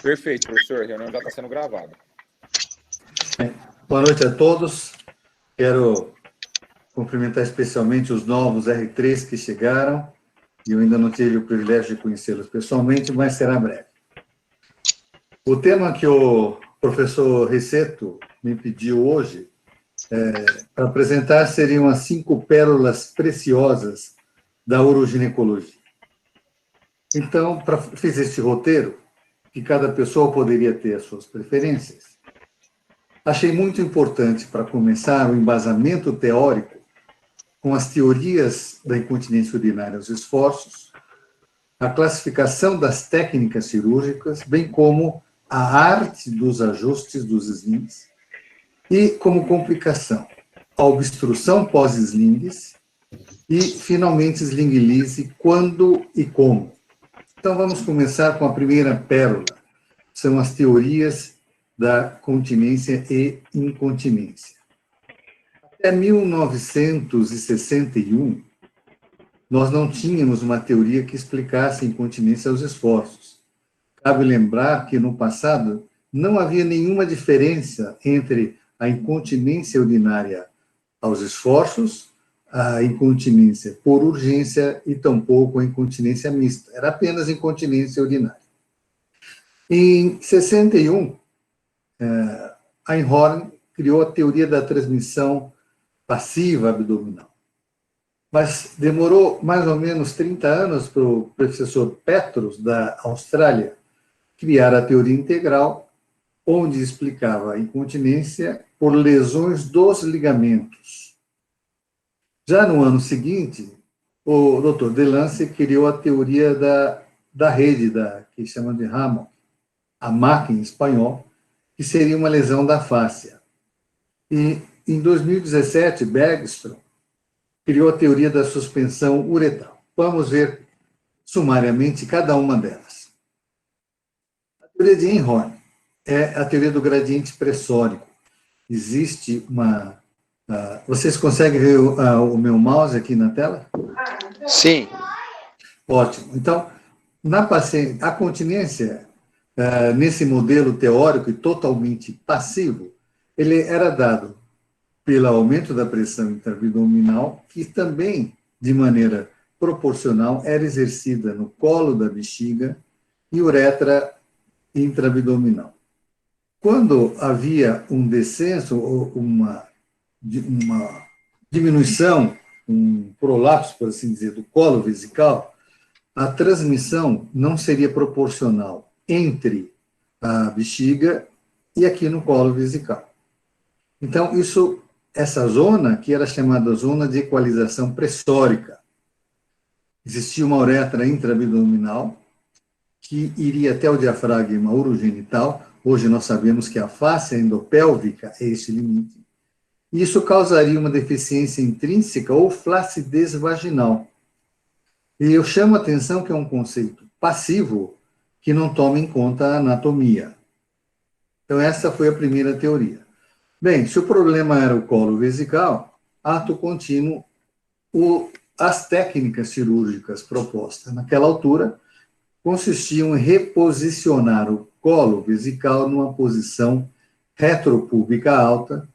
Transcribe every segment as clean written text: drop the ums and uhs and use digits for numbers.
Perfeito, professor. A reunião já está sendo gravada. Boa noite a todos. Quero cumprimentar especialmente os novos R3 que chegaram. Eu ainda não tive o privilégio de conhecê-los pessoalmente, mas será breve. O tema que o professor Receto me pediu hoje para apresentar seriam as 5 pérolas preciosas da uroginecologia. Então, fiz este roteiro, que cada pessoa poderia ter as suas preferências. Achei muito importante, para começar, o embasamento teórico com as teorias da incontinência urinária aos esforços, a classificação das técnicas cirúrgicas, bem como a arte dos ajustes dos slings, e, como complicação, a obstrução pós-slings e, finalmente, sling lise, quando e como. Então, vamos começar com a primeira pérola, são as teorias da continência e incontinência. Até 1961, nós não tínhamos uma teoria que explicasse a incontinência aos esforços. Cabe lembrar que, no passado, não havia nenhuma diferença entre a incontinência urinária aos esforços, a incontinência por urgência e tampouco a incontinência mista. Era apenas incontinência urinária. Em 61, Einhorn criou a teoria da transmissão passiva abdominal. Mas demorou mais ou menos 30 anos para o professor Petros, da Austrália, criar a teoria integral, onde explicava a incontinência por lesões dos ligamentos. Já no ano seguinte, o Dr. Delancey criou a teoria da rede, que chama de Hammond, a máquina em espanhol, que seria uma lesão da fáscia. E, em 2017, Bergstrom criou a teoria da suspensão uretral. Vamos ver sumariamente cada uma delas. A teoria de Einhorn é a teoria do gradiente pressórico. Existe uma... vocês conseguem ver o meu mouse aqui na tela? Sim. Ótimo. Então, na paciente, a continência, nesse modelo teórico e totalmente passivo, ele era dado pelo aumento da pressão intraabdominal, que também, de maneira proporcional, era exercida no colo da bexiga e uretra intraabdominal. Quando havia um descenso, ou uma diminuição, um prolapso, por assim dizer, do colo vesical, a transmissão não seria proporcional entre a bexiga e aqui no colo vesical. Então, essa zona, que era chamada zona de equalização pressórica, existia uma uretra intraabdominal que iria até o diafragma urogenital. Hoje nós sabemos que a face endopélvica é esse limite. Isso causaria uma deficiência intrínseca ou flacidez vaginal. E eu chamo a atenção que é um conceito passivo que não toma em conta a anatomia. Então, essa foi a primeira teoria. Bem, se o problema era o colo vesical, ato contínuo, as técnicas cirúrgicas propostas naquela altura consistiam em reposicionar o colo vesical numa posição retropúbica alta,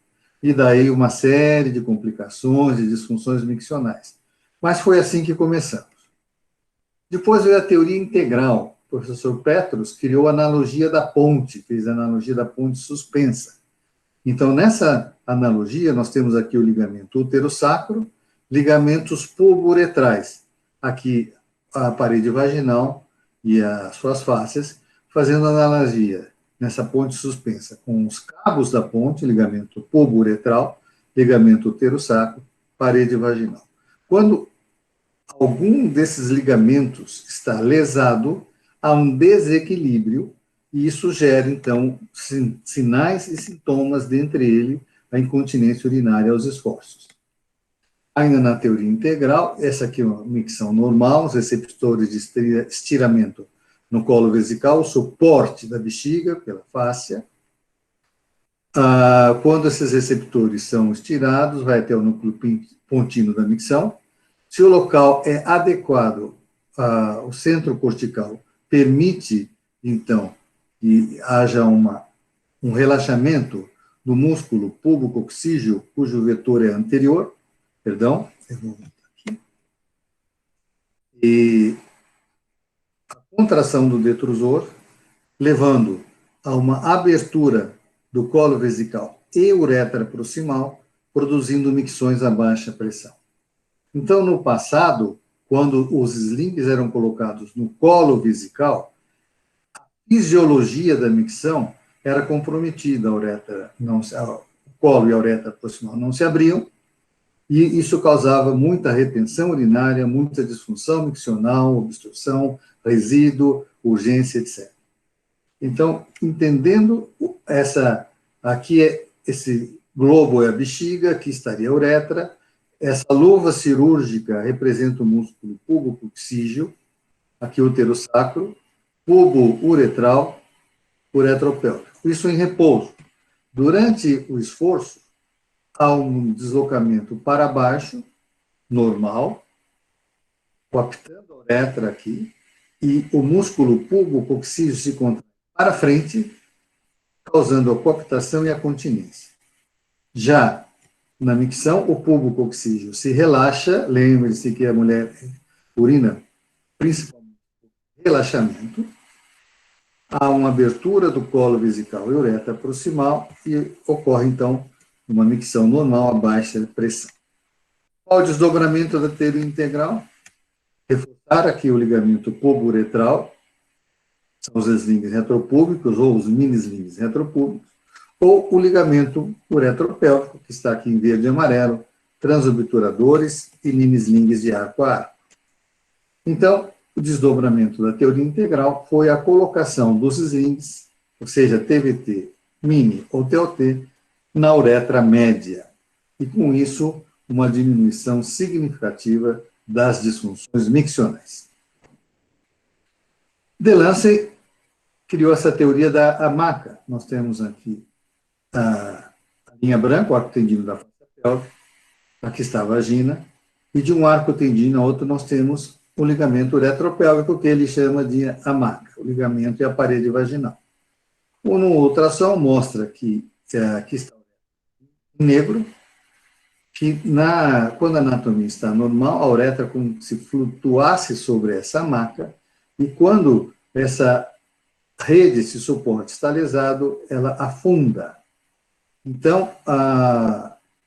e daí uma série de complicações e disfunções miccionais. Mas foi assim que começamos. Depois veio a teoria integral. O professor Petros criou a analogia da ponte, fez a analogia da ponte suspensa. Então, nessa analogia, nós temos aqui o ligamento útero-sacro, ligamentos pubo-uretrais, aqui a parede vaginal e as suas fáscias, fazendo analogia nessa ponte suspensa com os cabos da ponte, ligamento pubo-uretral, ligamento útero-sacro, parede vaginal. Quando algum desses ligamentos está lesado, há um desequilíbrio, e isso gera, então, sinais e sintomas, dentre eles, a incontinência urinária aos esforços. Ainda na teoria integral, essa aqui é uma micção normal, os receptores de estiramento no colo vesical, o suporte da bexiga pela fáscia. Quando esses receptores são estirados, vai até o núcleo pontínuo da micção. Se o local é adequado o centro cortical permite, então, que haja um relaxamento do músculo pubococcígeo, cujo vetor é anterior, perdão, eu vou voltar aqui, e a contração do detrusor, levando a uma abertura do colo vesical e uretra proximal, produzindo micções a baixa pressão. Então, no passado, quando os slings eram colocados no colo vesical, a fisiologia da micção era comprometida, o colo e a uretra proximal não se abriam, e isso causava muita retenção urinária, muita disfunção miccional, obstrução, resíduo, urgência, etc. Então, entendendo esse globo é a bexiga, aqui estaria a uretra, essa luva cirúrgica representa o músculo pubococcígeo, aqui o uterosacro, pubo-uretral, uretropélvico. Isso em repouso. Durante o esforço, há um deslocamento para baixo, normal, coaptando a uretra aqui, e o músculo pubococcígeo se contrai para frente, causando a coaptação e a continência. Já na micção, o pubococcígeo se relaxa, lembre-se que a mulher urina principalmente por relaxamento, há uma abertura do colo vesical e uretra proximal e ocorre, então, uma micção normal a baixa pressão. Qual o desdobramento da artéria integral? Reforçar aqui o ligamento pubo-uretral, são os slings retropúbicos ou os mini-slings retropúbicos, ou o ligamento uretropélvico, que está aqui em verde e amarelo, transobturadores e mini-slings de arco a arco. Então, o desdobramento da teoria integral foi a colocação dos slings, ou seja, TVT, mini ou TOT, na uretra média, e com isso, uma diminuição significativa das disfunções miccionais. Delancey criou essa teoria da hamaca. Nós temos aqui a linha branca, o arco tendino da face pélvica, aqui está a vagina, e de um arco tendino a outro nós temos o ligamento uretropélvico, que ele chama de hamaca, o ligamento e a parede vaginal. No ultrassom mostra que aqui está em negro, que quando a anatomia está normal, a uretra como se flutuasse sobre essa hamaca, e quando essa rede, esse suporte está lesado, ela afunda. Então,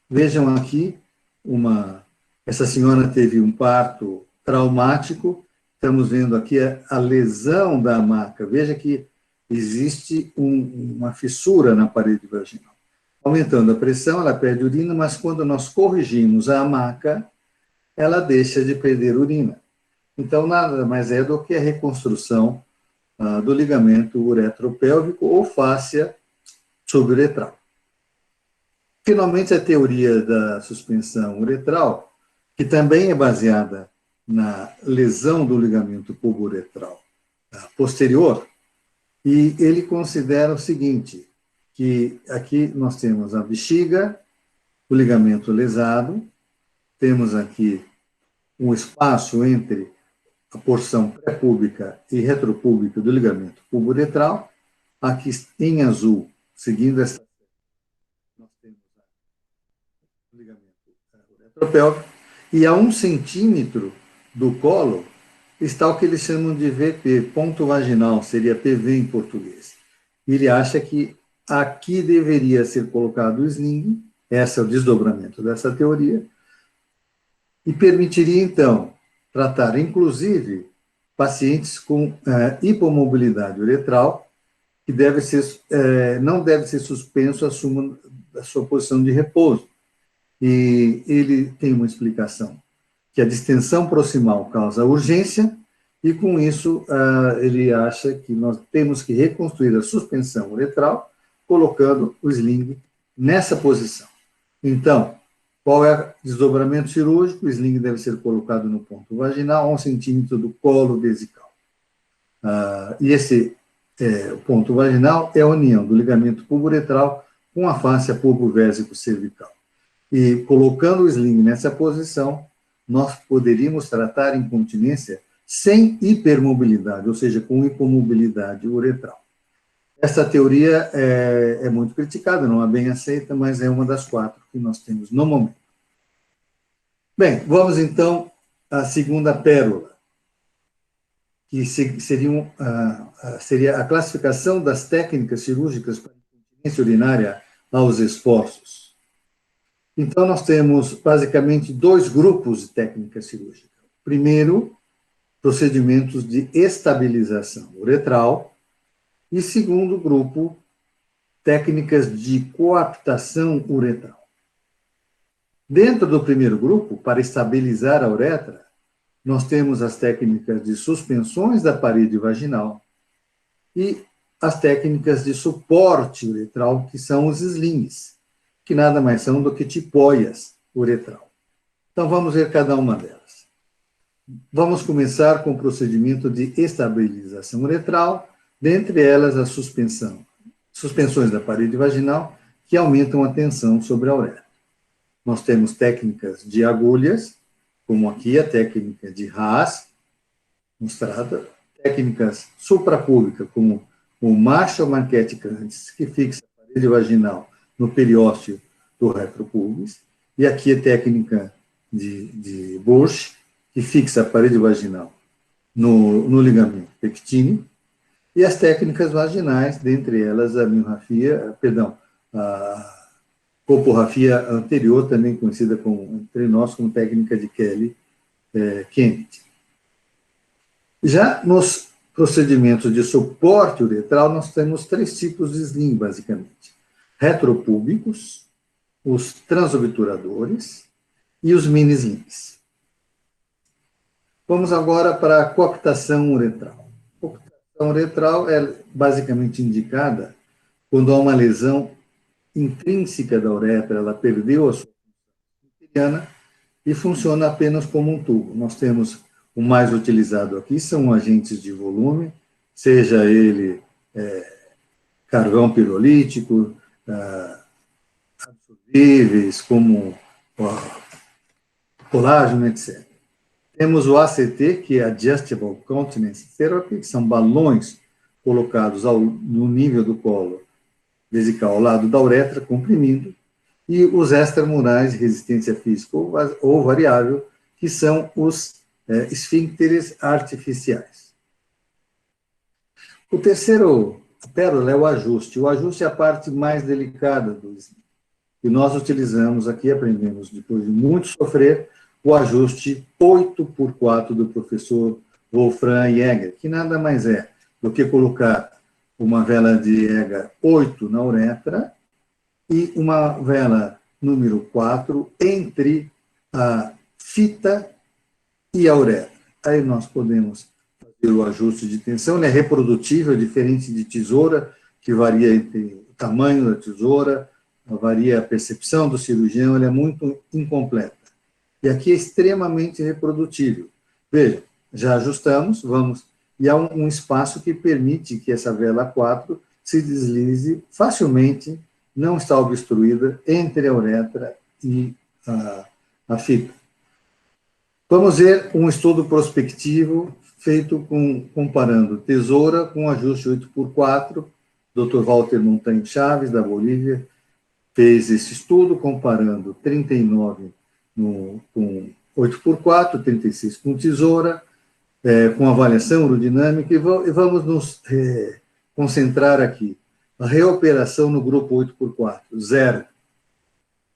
vejam aqui, essa senhora teve um parto traumático, estamos vendo aqui a lesão da hamaca. Veja que existe uma fissura na parede vaginal. Aumentando a pressão, ela perde urina, mas quando nós corrigimos a hamaca, ela deixa de perder urina. Então, nada mais é do que a reconstrução do ligamento uretropélvico ou fáscia suburetral. Finalmente, a teoria da suspensão uretral, que também é baseada na lesão do ligamento pubo-uretral posterior, e ele considera o seguinte, que aqui nós temos a bexiga, o ligamento lesado, temos aqui um espaço entre a porção pré-púbica e retropúbica do ligamento pubo-uretral, aqui em azul, seguindo essa nós temos o ligamento uretropélvico, e a 1 centímetro do colo está o que eles chamam de VP, ponto vaginal, seria PV em português. Ele acha que aqui deveria ser colocado o sling, esse é o desdobramento dessa teoria, e permitiria, então, tratar, inclusive, pacientes com hipomobilidade uretral, que não deve ser suspenso a sua posição de repouso. E ele tem uma explicação, que a distensão proximal causa urgência, e com isso ele acha que nós temos que reconstruir a suspensão uretral, colocando o sling nessa posição. Então, qual é o desdobramento cirúrgico? O sling deve ser colocado no ponto vaginal, a 1 centímetro do colo vesical. E esse ponto vaginal é a união do ligamento pubo-uretral com a fáscia pubo-vésico-cervical. E colocando o sling nessa posição, nós poderíamos tratar incontinência sem hipermobilidade, ou seja, com hipomobilidade uretral. Essa teoria é muito criticada, não é bem aceita, mas é uma das 4 que nós temos no momento. Bem, vamos então à segunda pérola, que seria a classificação das técnicas cirúrgicas para incontinência urinária aos esforços. Então, nós temos basicamente 2 grupos de técnicas cirúrgicas. Primeiro, procedimentos de estabilização uretral, e segundo grupo, técnicas de coaptação uretral. Dentro do primeiro grupo, para estabilizar a uretra, nós temos as técnicas de suspensões da parede vaginal e as técnicas de suporte uretral, que são os slings, que nada mais são do que tipóias uretral. Então, vamos ver cada uma delas. Vamos começar com o procedimento de estabilização uretral, dentre elas a suspensões da parede vaginal, que aumentam a tensão sobre a uretra. Nós temos técnicas de agulhas, como aqui a técnica de Haas, mostrada, técnicas suprapúbicas, como o Marshall Marquette Candice, que fixa a parede vaginal no periósteo do retropúbis, e aqui a técnica de Burch, que fixa a parede vaginal no ligamento pectíneo, e as técnicas vaginais, dentre elas a miorrafia, a coporrafia anterior, também conhecida entre nós como técnica de Kelly-Kennedy. Já nos procedimentos de suporte uretral, nós temos 3 tipos de sling, basicamente. Retropúbicos, os transobturadores e os mini-slings. Vamos agora para a coaptação uretral. A coaptação uretral é basicamente indicada quando há uma lesão intrínseca da uretra, ela perdeu a sua função uteriana e funciona apenas como um tubo. Nós temos o mais utilizado aqui, são agentes de volume, seja ele carvão pirolítico, absorvíveis, como colágeno, etc. Temos o ACT, que é Adjustable Continence Therapy, que são balões colocados no nível do colo vesical ao lado da uretra, comprimindo, e os extramurais de resistência física ou variável, que são os esfíncteres artificiais. O terceiro pérola é o ajuste. O ajuste é a parte mais delicada do sling. E nós utilizamos aqui, aprendemos depois de muito sofrer, o ajuste 8x4 do professor Wolfram Jäger, que nada mais é do que colocar uma vela de EGA 8 na uretra e uma vela número 4 entre a fita e a uretra. Aí nós podemos fazer o ajuste de tensão, ele é reprodutível, diferente de tesoura, que varia entre o tamanho da tesoura, varia a percepção do cirurgião, ele é muito incompleta. E aqui é extremamente reprodutível. Veja, já ajustamos, e há um espaço que permite que essa vela 4 se deslize facilmente, não está obstruída entre a uretra e a fita. Vamos ver um estudo prospectivo feito comparando tesoura com ajuste 8x4. Dr. Walter Montagne Chaves, da Bolívia, fez esse estudo comparando 39 com 8x4, 36 com tesoura, com avaliação urodinâmica, e vamos nos concentrar aqui. A reoperação no grupo 8x4, 0.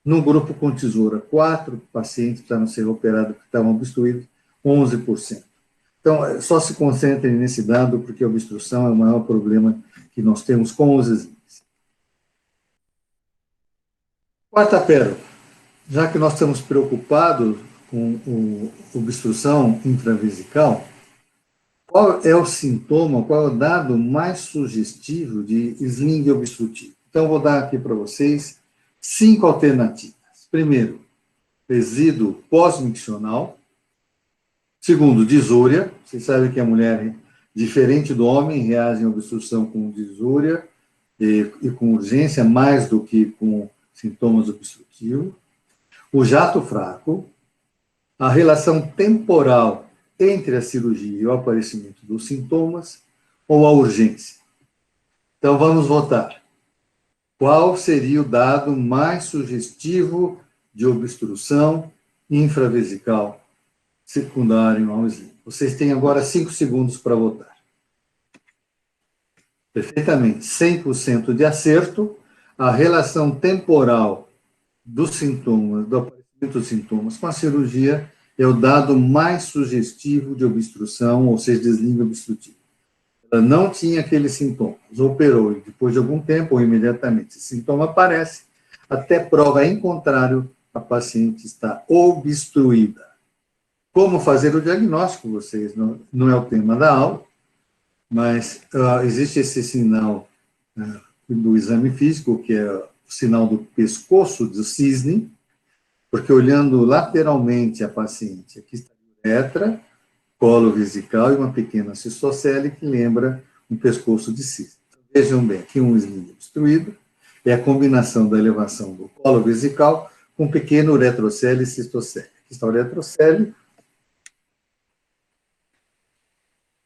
No grupo com tesoura, 4 pacientes precisaram ser operados que estavam obstruídos, 11%. Então, só se concentrem nesse dado, porque a obstrução é o maior problema que nós temos com os slings. Quarta pérola. Já que nós estamos preocupados com a obstrução intravesical, qual é o sintoma, qual é o dado mais sugestivo de sling obstrutivo? Então, vou dar aqui para vocês 5 alternativas. Primeiro, resíduo pós-miccional. Segundo, disúria. Vocês sabem que a mulher, diferente do homem, reage à obstrução com disúria e com urgência, mais do que com sintomas obstrutivos. O jato fraco, a relação temporal entre a cirurgia e o aparecimento dos sintomas ou a urgência? Então, vamos votar. Qual seria o dado mais sugestivo de obstrução infravesical secundário ao sling? Vocês têm agora 5 segundos para votar. Perfeitamente, 100% de acerto. A relação temporal dos sintomas, do aparecimento dos sintomas com a cirurgia é o dado mais sugestivo de obstrução, ou seja, de sling obstrutivo. Ela não tinha aqueles sintomas, operou e depois de algum tempo, ou imediatamente, esse sintoma aparece, até prova em contrário, a paciente está obstruída. Como fazer o diagnóstico, vocês, não é o tema da aula, mas existe esse sinal do exame físico, que é o sinal do pescoço do cisne, porque olhando lateralmente a paciente, aqui está a uretra, colo vesical e uma pequena cistocele que lembra um pescoço de cisne. Vejam bem, aqui um sling obstruído, é a combinação da elevação do colo vesical com um pequeno uretrocele e cistocele. Aqui está a uretrocele.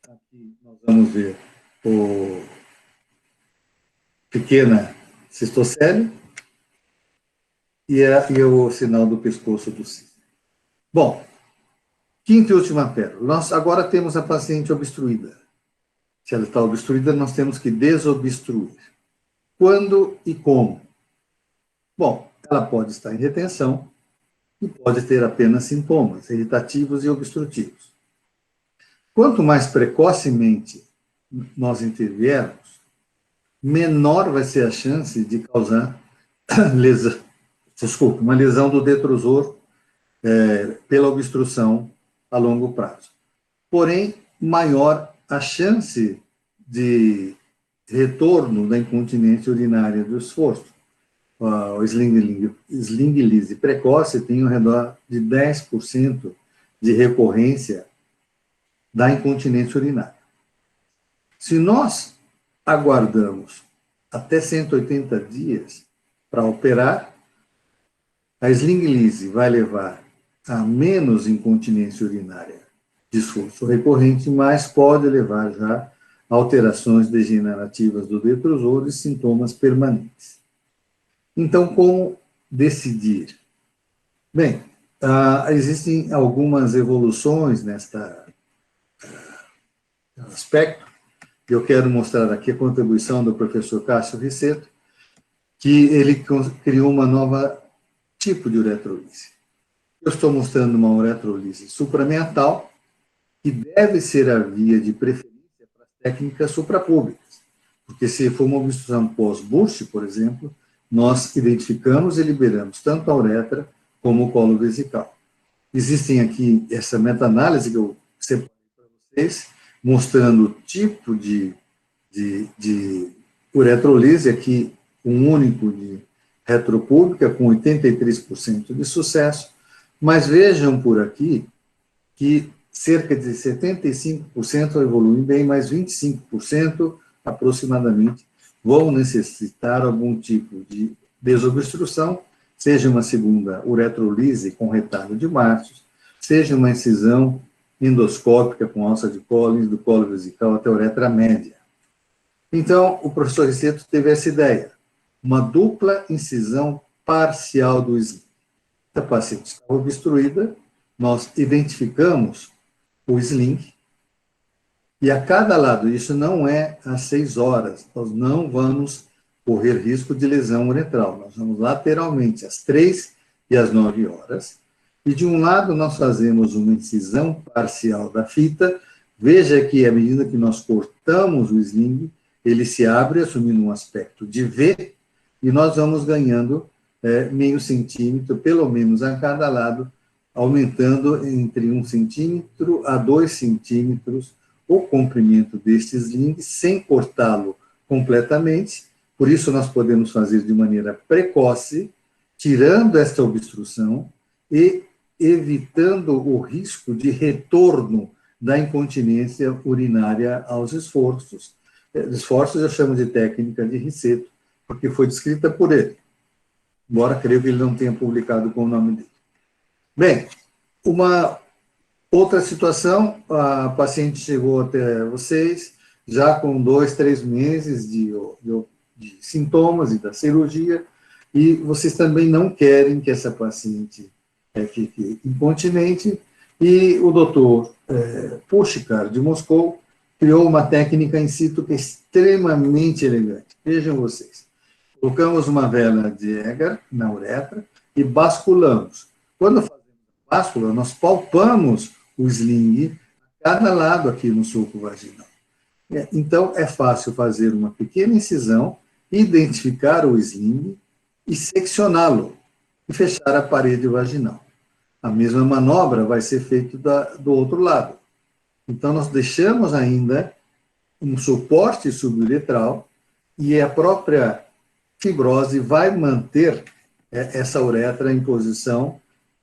Aqui nós vamos ver o pequena cistocele e o sinal do pescoço do cisne. Bom, quinta e última pérola. Nós agora temos a paciente obstruída. Se ela está obstruída, nós temos que desobstruir. Quando e como? Bom, ela pode estar em retenção e pode ter apenas sintomas irritativos e obstrutivos. Quanto mais precocemente nós interviermos, menor vai ser a chance de causar uma lesão do detrusor pela obstrução a longo prazo. Porém, maior a chance de retorno da incontinência urinária do esforço. O sling lise precoce tem ao redor de 10% de recorrência da incontinência urinária. Se nós aguardamos até 180 dias para operar, a sling lise vai levar a menos incontinência urinária de esforço recorrente, mas pode levar já a alterações degenerativas do detrusor e sintomas permanentes. Então, como decidir? Bem, existem algumas evoluções neste aspecto. Eu quero mostrar aqui a contribuição do professor Cássio Risseto, que ele criou uma nova tipo de uretrolise. Eu estou mostrando uma uretrolise supramental, que deve ser a via de preferência para as técnicas suprapúbicas, porque se for uma obstrução pós-Busch, por exemplo, nós identificamos e liberamos tanto a uretra como o colo vesical. Existem aqui essa meta-análise que eu separei para vocês, mostrando o tipo de uretrolise, aqui um único de retropúbica, com 83% de sucesso, mas vejam por aqui que cerca de 75% evoluem bem, mas 25% aproximadamente vão necessitar algum tipo de desobstrução, seja uma segunda uretrolise com retalho de Martius, seja uma incisão endoscópica com alça de Collins, do colo vesical até a uretra média. Então, o professor Risseto teve essa ideia, uma dupla incisão parcial do sling. A paciente estava obstruída, nós identificamos o sling, e a cada lado, isso não é às 6 horas, nós não vamos correr risco de lesão uretral, nós vamos lateralmente às 3 e às 9 horas, e de um lado nós fazemos uma incisão parcial da fita, veja que à medida que nós cortamos o sling, ele se abre assumindo um aspecto de V, e nós vamos ganhando meio centímetro, pelo menos a cada lado, aumentando entre 1 centímetro a 2 centímetros o comprimento deste sling, sem cortá-lo completamente. Por isso, nós podemos fazer de maneira precoce, tirando esta obstrução e evitando o risco de retorno da incontinência urinária aos esforços. Esforços eu chamo de técnica de Risseto, porque foi descrita por ele, embora creio que ele não tenha publicado com o nome dele. Bem, uma Outra situação, a paciente chegou até vocês já com 2, 3 meses de sintomas e da cirurgia, e vocês também não querem que essa paciente fique incontinente, e o doutor Pushkar, de Moscou, criou uma técnica in situ que é extremamente elegante. Vejam vocês. Colocamos uma vela de Egger na uretra e basculamos. Quando fazemos a báscula, nós palpamos o sling a cada lado aqui no sulco vaginal. Então, é fácil fazer uma pequena incisão, identificar o sling e seccioná-lo e fechar a parede vaginal. A mesma manobra vai ser feita do outro lado. Então, nós deixamos ainda um suporte suburetral e a própria fibrose vai manter essa uretra em posição,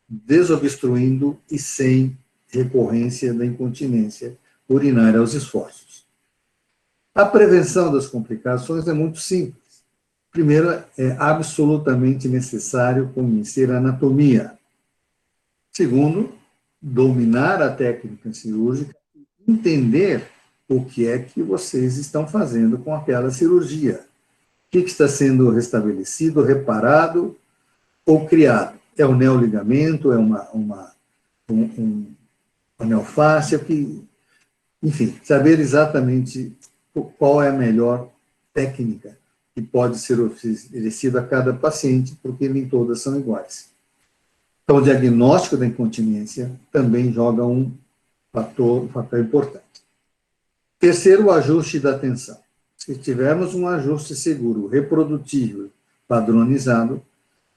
desobstruindo e sem recorrência da incontinência urinária aos esforços. A prevenção das complicações é muito simples. Primeiro, é absolutamente necessário conhecer a anatomia. Segundo, dominar a técnica cirúrgica e entender o que é que vocês estão fazendo com aquela cirurgia. O que está sendo restabelecido, reparado ou criado? É o neoligamento, é uma neofáscia, enfim, saber exatamente qual é a melhor técnica que pode ser oferecida a cada paciente, porque nem todas são iguais. Então, o diagnóstico da incontinência também joga um fator importante. Terceiro, o ajuste da tensão. Se tivermos um ajuste seguro, reprodutível, padronizado,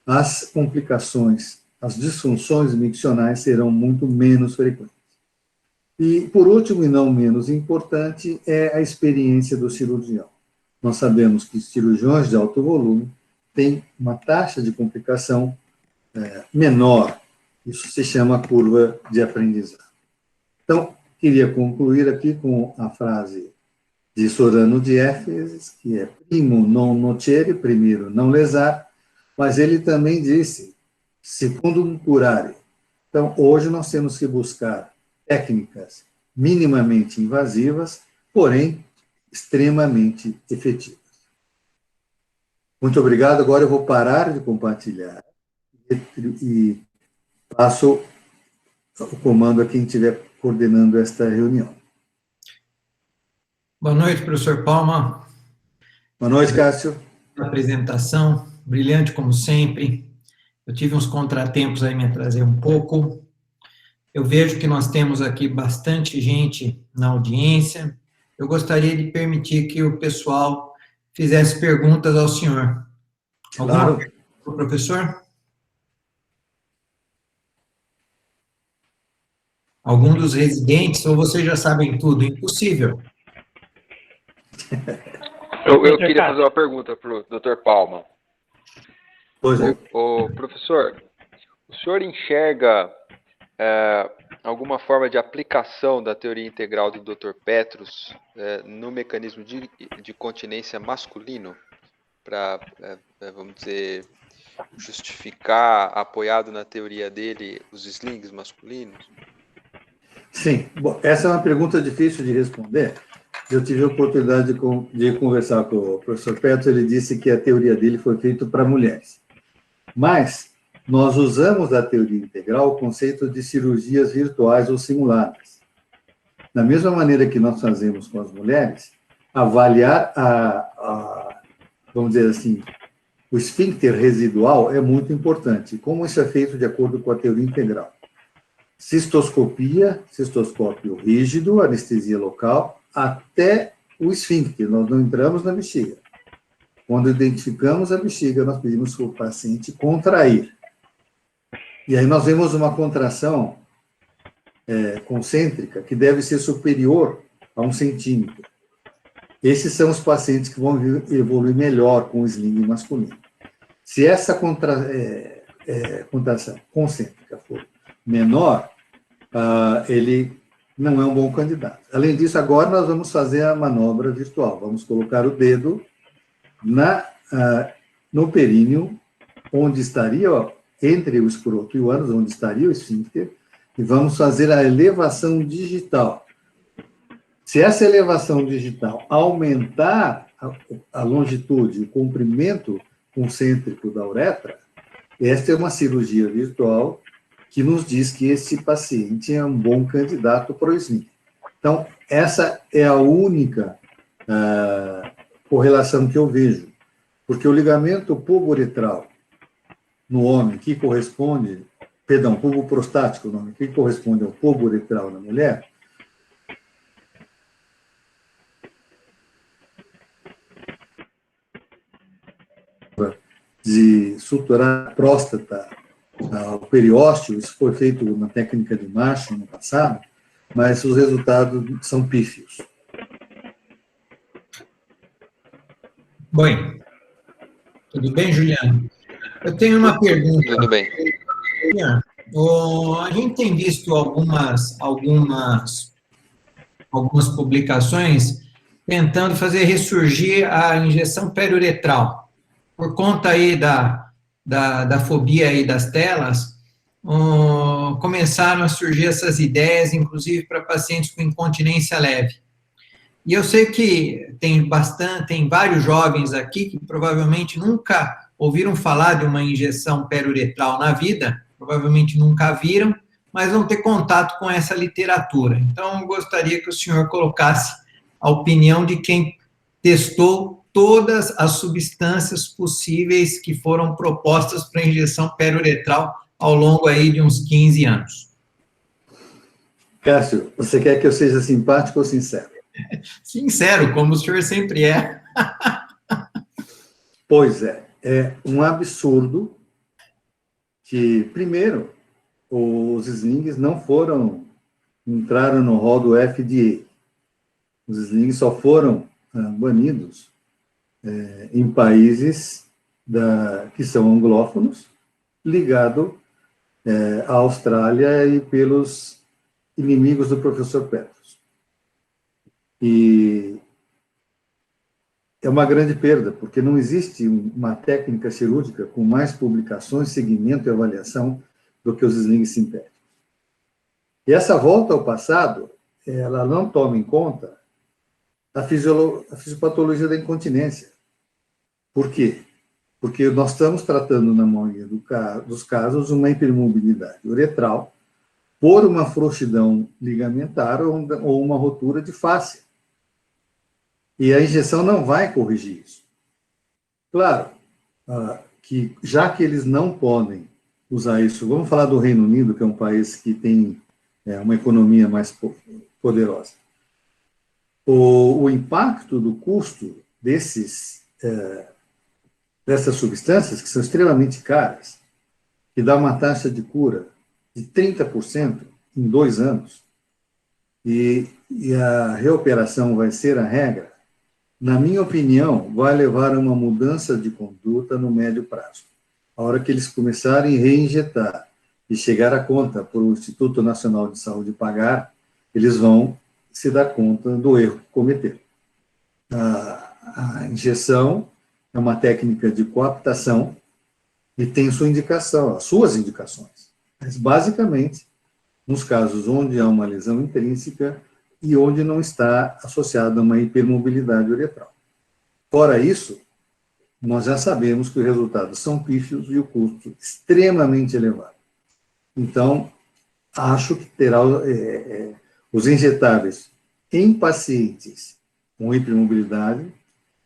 as complicações, as disfunções miccionais serão muito menos frequentes. E, por último, e não menos importante, é a experiência do cirurgião. Nós sabemos que cirurgiões de alto volume têm uma taxa de complicação menor. Isso se chama curva de aprendizado. Então, queria concluir aqui com a frase de Sorano de Éfeso, que é primo non nocere, primeiro não lesar, mas ele também disse, secundum curare. Então, hoje nós temos que buscar técnicas minimamente invasivas, porém extremamente efetivas. Muito obrigado. Agora eu vou parar de compartilhar e passo o comando a quem estiver coordenando esta reunião. Boa noite, professor Palma. Boa noite, Cássio. A apresentação, brilhante como sempre. Eu tive uns contratempos aí, me atrasei um pouco. Eu vejo que nós temos aqui bastante gente na audiência. Eu gostaria de permitir que o pessoal fizesse perguntas ao senhor. Alguma pergunta para o professor? Algum dos residentes, ou vocês já sabem tudo? Impossível. Eu queria fazer uma pergunta para o Dr. Palma. Pois é. O professor, o senhor enxerga alguma forma de aplicação da teoria integral do Dr. Petrus no mecanismo de continência masculino para, vamos dizer, justificar, apoiado na teoria dele, os slings masculinos? Sim. Bom, essa é uma pergunta difícil de responder. Eu tive a oportunidade de conversar com o professor Petrus, ele disse que a teoria dele foi feita para mulheres. Mas nós usamos da teoria integral o conceito de cirurgias virtuais ou simuladas. Da mesma maneira que nós fazemos com as mulheres, avaliar vamos dizer assim, o esfíncter residual é muito importante. Como isso é feito de acordo com a teoria integral? Cistoscópio rígido, anestesia local, até o esfíncter. Nós não entramos na bexiga. Quando identificamos a bexiga, nós pedimos para o paciente contrair. E aí nós vemos uma contração concêntrica que deve ser superior a 1 centímetro. Esses são os pacientes que vão evoluir melhor com o sling masculino. Se essa contração concêntrica for menor, ele não é um bom candidato. Além disso, agora nós vamos fazer a manobra virtual. Vamos colocar o dedo no períneo, onde estaria, entre o escroto e o ânus, onde estaria o esfíncter, e vamos fazer a elevação digital. Se essa elevação digital aumentar a longitude, o comprimento concêntrico da uretra, esta é uma cirurgia virtual que nos diz que esse paciente é um bom candidato para o sling. Então, essa é a única correlação que eu vejo, porque o ligamento pubo-uretral no homem, que corresponde, perdão, pubo-prostático no homem, que corresponde ao pubo-uretral na mulher, de suturar a próstata, o periósteo, isso foi feito na técnica de Marshall no passado, mas os resultados são pífios. Bem, tudo bem, Juliano? Eu tenho uma pergunta. Tudo bem. Juliano, a gente tem visto algumas publicações tentando fazer ressurgir a injeção periuretral. Por conta aí da fobia aí das telas, começaram a surgir essas ideias, inclusive para pacientes com incontinência leve. E eu sei que tem vários jovens aqui que provavelmente nunca ouviram falar de uma injeção periuretral na vida, provavelmente nunca viram, mas vão ter contato com essa literatura. Então, eu gostaria que o senhor colocasse a opinião de quem testou todas as substâncias possíveis que foram propostas para injeção periuretral ao longo aí de uns 15 anos. Cássio, você quer que eu seja simpático ou sincero? Sincero, como o senhor sempre é. Pois é um absurdo que, primeiro, os slings não entraram no rol do FDA. Os slings só foram banidos em países que são anglófonos, ligado à Austrália e pelos inimigos do professor Petros. E é uma grande perda, porque não existe uma técnica cirúrgica com mais publicações, segmento e avaliação do que os slings sintéticos. E essa volta ao passado, ela não toma em conta a fisiopatologia da incontinência. Por quê? Porque nós estamos tratando, na maioria dos casos, uma hipermobilidade uretral por uma frouxidão ligamentar ou uma rotura de fáscia. E a injeção não vai corrigir isso. Claro, que já que eles não podem usar isso, vamos falar do Reino Unido, que é um país que tem uma economia mais poderosa. O impacto do custo dessas substâncias, que são extremamente caras, que dá uma taxa de cura de 30% em 2 anos, e a reoperação vai ser a regra, na minha opinião, vai levar a uma mudança de conduta no médio prazo. A hora que eles começarem a reinjetar e chegar a conta para o Instituto Nacional de Saúde pagar, eles vão se dar conta do erro que cometeram. A injeção é uma técnica de coaptação e tem sua indicação, as suas indicações. Mas, basicamente, nos casos onde há uma lesão intrínseca e onde não está associada a uma hipermobilidade uretral. Fora isso, nós já sabemos que os resultados são pífios e o custo extremamente elevado. Então, acho que terá os injetáveis em pacientes com hipermobilidade,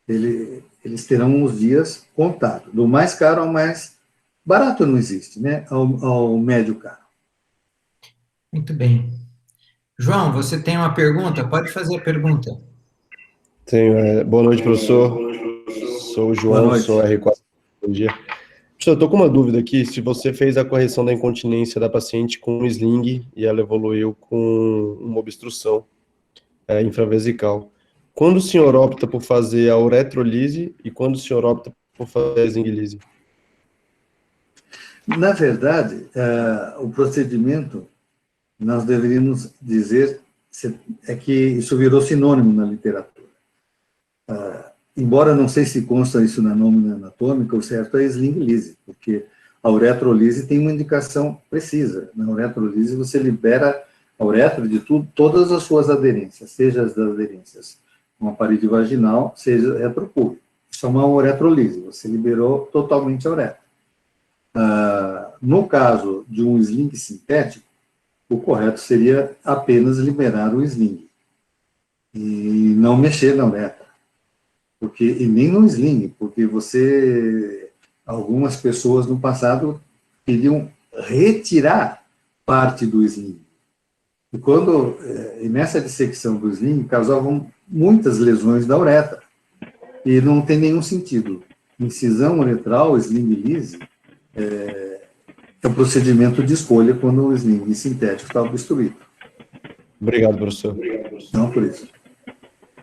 eles terão os dias contados. Do mais caro ao mais barato não existe, né? Ao médio caro. Muito bem. João, você tem uma pergunta? Pode fazer a pergunta. Tenho. Boa noite, professor. Sou o João, sou R4. Bom dia. Professor, eu estou com uma dúvida aqui. Se você fez a correção da incontinência da paciente com um sling e ela evoluiu com uma obstrução infravesical, quando o senhor opta por fazer a uretrolise e quando o senhor opta por fazer a slinglise? Na verdade, o procedimento, nós deveríamos dizer, que isso virou sinônimo na literatura. Embora não sei se consta isso na nómina anatômica, o certo é slinglise, porque a uretrolise tem uma indicação precisa. Na uretrolise, você libera a uretra de todas as suas aderências, seja as aderências com a parede vaginal, seja retropúbico. Isso é uma uretrolise, você liberou totalmente a uretra. No caso de um sling sintético, o correto seria apenas liberar o sling e não mexer na uretra. E nem no sling, porque algumas pessoas no passado queriam retirar parte do sling. E nessa dissecção do sling, causavam muitas lesões da uretra. E não tem nenhum sentido. Incisão uretral, sling lise, é um procedimento de escolha quando o sling sintético está obstruído. Obrigado, professor. Não por isso.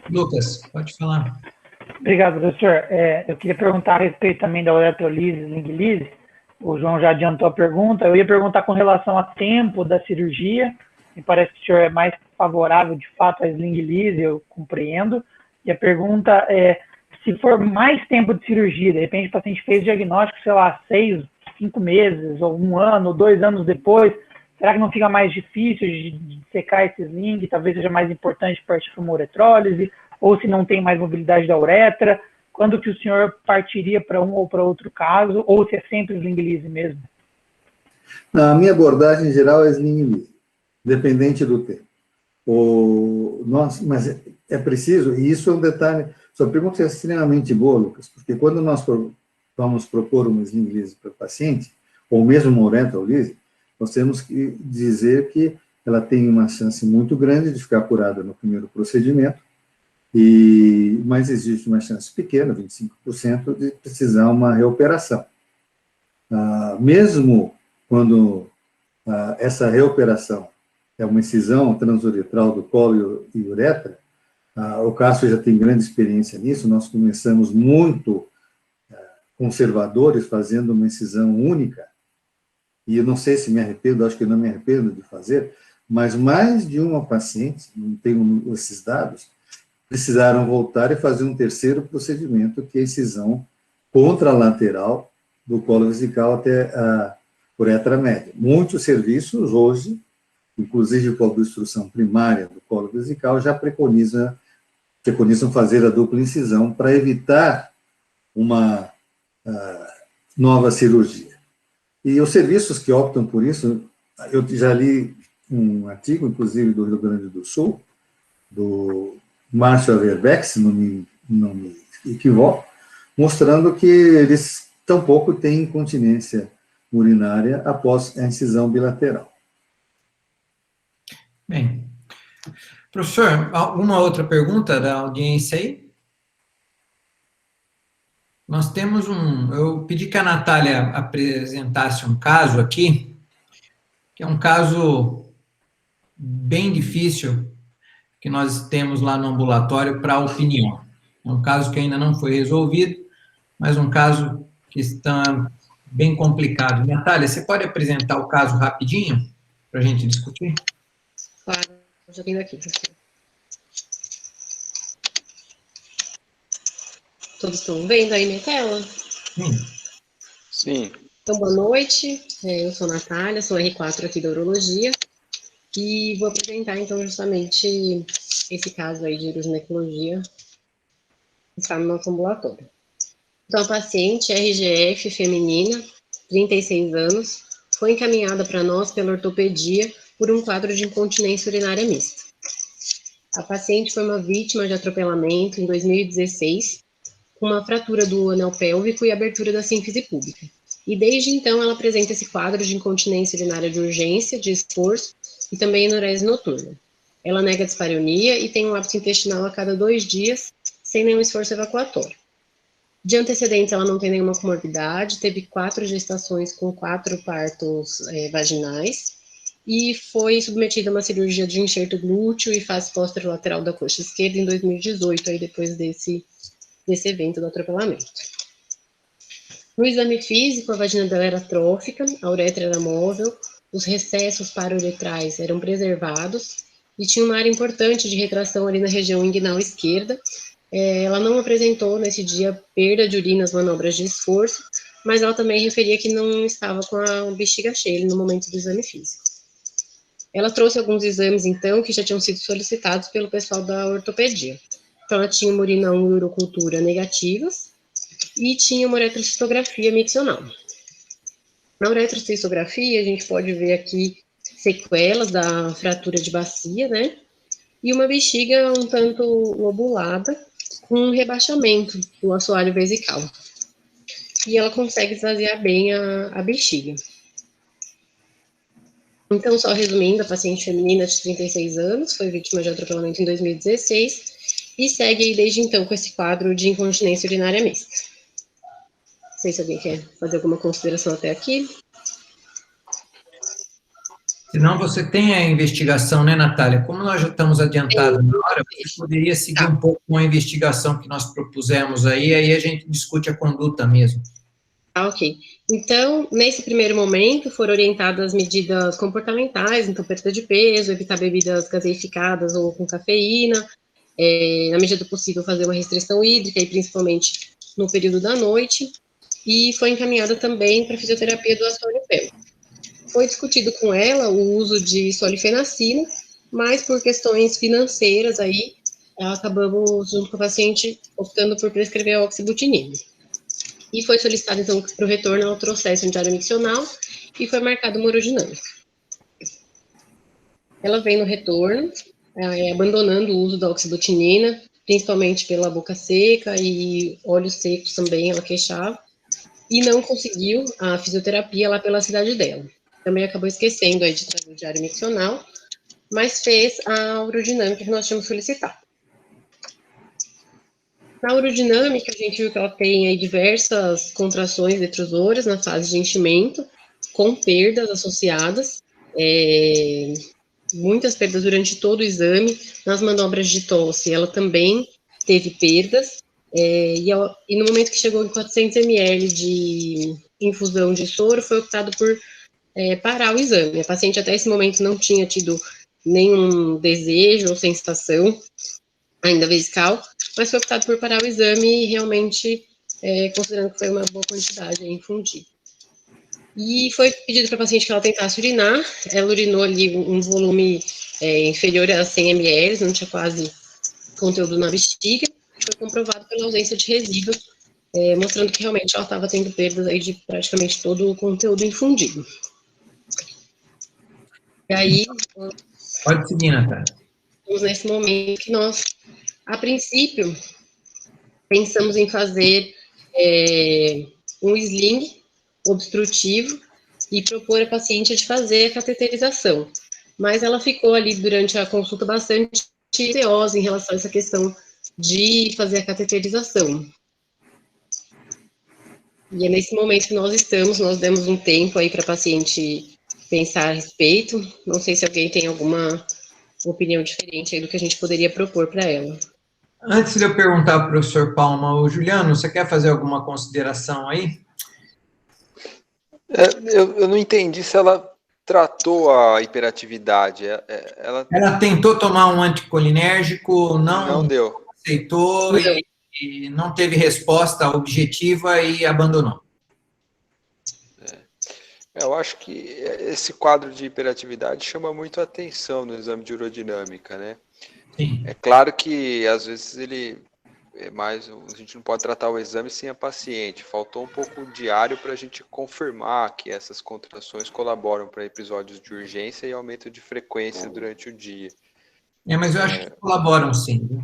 Lucas, pode falar. Obrigado, professor. Eu queria perguntar a respeito também da uretrolise, sling lise. O João já adiantou a pergunta. Eu ia perguntar com relação a tempo da cirurgia. Me parece que o senhor é mais favorável, de fato, à sling lise, eu compreendo. E a pergunta é, se for mais tempo de cirurgia, de repente o paciente fez diagnóstico, sei lá, 6, 5 meses, ou 1 ano, ou 2 anos depois, será que não fica mais difícil de secar esse sling? Talvez seja mais importante partir para uma uretrólise, ou se não tem mais mobilidade da uretra, quando que o senhor partiria para um ou para outro caso, ou se é sempre sling lise mesmo? A minha abordagem em geral é sling lise, dependente do tempo. Mas é preciso, e isso é um detalhe, sua pergunta é extremamente boa, Lucas, porque quando nós vamos propor uma sling lise para o paciente, ou mesmo uma uretrolise, nós temos que dizer que ela tem uma chance muito grande de ficar curada no primeiro procedimento, mas existe uma chance pequena, 25%, de precisar uma reoperação. Mesmo quando essa reoperação é uma incisão transuretral do colo e uretra, o Cássio já tem grande experiência nisso, nós começamos muito conservadores, fazendo uma incisão única, e eu não sei se me arrependo, acho que não me arrependo de fazer, mas mais de uma paciente, não tenho esses dados, precisaram voltar e fazer um terceiro procedimento, que é a incisão contralateral do colo vesical até a uretra média. Muitos serviços hoje, inclusive com a obstrução primária do colo vesical, já preconizam fazer a dupla incisão para evitar uma nova cirurgia. E os serviços que optam por isso, eu já li um artigo, inclusive do Rio Grande do Sul, do Márcio Averbeck, se não me equivoco, mostrando que eles tampouco têm incontinência urinária após a incisão bilateral. Bem, professor, alguma outra pergunta da audiência aí? Nós temos eu pedi que a Natália apresentasse um caso aqui, que é um caso bem difícil, que nós temos lá no ambulatório para opinião. É um caso que ainda não foi resolvido, mas um caso que está bem complicado. Natália, você pode apresentar o caso rapidinho, para a gente discutir? Claro, já vindo aqui. Todos estão vendo aí minha tela? Sim. Então, boa noite. Eu sou a Natália, sou R4 aqui da Urologia. E vou apresentar, então, justamente esse caso aí de uroginecologia que está no nosso ambulatório. Então, a paciente RGF feminina, 36 anos, foi encaminhada para nós pela ortopedia por um quadro de incontinência urinária mista. A paciente foi uma vítima de atropelamento em 2016, com uma fratura do anel pélvico e abertura da sínfise púbica. E desde então ela apresenta esse quadro de incontinência urinária de urgência, de esforço e também enurese noturna. Ela nega dispareunia e tem um hábito intestinal a cada 2 dias, sem nenhum esforço evacuatório. De antecedentes, ela não tem nenhuma comorbidade, teve 4 gestações com 4 partos vaginais e foi submetida a uma cirurgia de enxerto glúteo e face posterolateral da coxa esquerda em 2018, aí depois desse evento do atropelamento. No exame físico, a vagina dela era trófica, a uretra era móvel, os recessos parauretrais eram preservados e tinha uma área importante de retração ali na região inguinal esquerda. Ela não apresentou nesse dia perda de urina nas manobras de esforço, mas ela também referia que não estava com a bexiga cheia no momento do exame físico. Ela trouxe alguns exames, então, que já tinham sido solicitados pelo pessoal da ortopedia. Então, ela tinha uma urina 1 e urocultura negativas e tinha uma uretrocistografia miccional. Na uretrocistografia, a gente pode ver aqui sequelas da fratura de bacia, né? E uma bexiga um tanto lobulada, com um rebaixamento do assoalho vesical. E ela consegue esvaziar bem a bexiga. Então, só resumindo, a paciente feminina de 36 anos, foi vítima de atropelamento em 2016 e segue aí desde então com esse quadro de incontinência urinária mista. Não sei se alguém quer fazer alguma consideração até aqui. Senão você tem a investigação, né, Natália? Como nós já estamos adiantados na hora, você poderia seguir um pouco com a investigação que nós propusemos aí a gente discute a conduta mesmo. Ok. Então, nesse primeiro momento, foram orientadas medidas comportamentais, então perda de peso, evitar bebidas gaseificadas ou com cafeína, na medida do possível fazer uma restrição hídrica, e principalmente no período da noite, e foi encaminhada também para a fisioterapia do assoalho pélvico. Foi discutido com ela o uso de solifenacina, mas por questões financeiras aí, acabamos, junto com a paciente, optando por prescrever a oxibutinina. E foi solicitado, então, para o retorno ao processo diário miccional e foi marcado uma urodinâmica. Ela vem no retorno, abandonando o uso da oxibutinina, principalmente pela boca seca e olhos secos também, ela queixava, e não conseguiu a fisioterapia lá pela cidade dela. Também acabou esquecendo aí de trazer o diário miccional, mas fez a urodinâmica que nós tínhamos solicitado. Na urodinâmica, a gente viu que ela tem aí diversas contrações detrusoras na fase de enchimento, com perdas associadas, muitas perdas durante todo o exame. Nas manobras de tosse, ela também teve perdas, e no momento que chegou em 400 ml de infusão de soro, foi optado por parar o exame. A paciente até esse momento não tinha tido nenhum desejo ou sensação ainda vesical, mas foi optado por parar o exame realmente, considerando que foi uma boa quantidade infundida. E foi pedido para a paciente que ela tentasse urinar, ela urinou ali um volume inferior a 100 ml, não tinha quase conteúdo na bexiga, foi comprovado pela ausência de resíduos, mostrando que realmente ela estava tendo perdas aí de praticamente todo o conteúdo infundido. E aí, pode seguir, Natália. Estamos nesse momento que nós, a princípio, pensamos em fazer um sling obstrutivo e propor à paciente de fazer a cateterização. Mas ela ficou ali durante a consulta bastante receosa em relação a essa questão de fazer a cateterização. E é nesse momento que nós estamos, nós demos um tempo aí para a paciente pensar a respeito. Não sei se alguém tem alguma opinião diferente aí do que a gente poderia propor para ela. Antes de eu perguntar para o professor Palma, o Juliano, você quer fazer alguma consideração aí? Eu não entendi se ela tratou a hiperatividade. Ela tentou tomar um anticolinérgico, não deu. Aceitou e não teve resposta objetiva e abandonou. Eu acho que esse quadro de hiperatividade chama muito a atenção no exame de urodinâmica, né? Sim. É claro que às vezes a gente não pode tratar o exame sem a paciente. Faltou um pouco diário para a gente confirmar que essas contrações colaboram para episódios de urgência e aumento de frequência durante o dia. Mas eu acho que colaboram sim.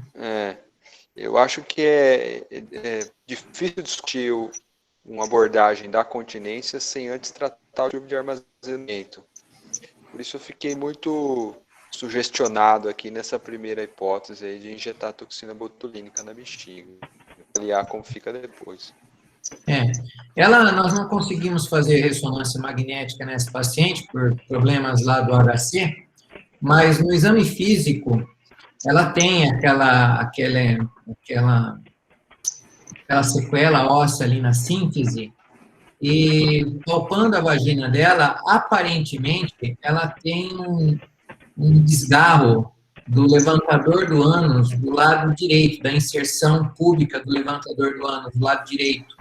Eu acho que é difícil discutir uma abordagem da continência sem antes tratar o tipo de armazenamento. Por isso eu fiquei muito sugestionado aqui nessa primeira hipótese aí de injetar toxina botulínica na bexiga. Avaliar como fica depois. Nós não conseguimos fazer ressonância magnética nessa paciente por problemas lá do HC, mas no exame físico ela tem aquela sequela óssea ali na síntese, e palpando a vagina dela, aparentemente, ela tem um desgarro do levantador do ânus do lado direito, da inserção púbica do levantador do ânus do lado direito.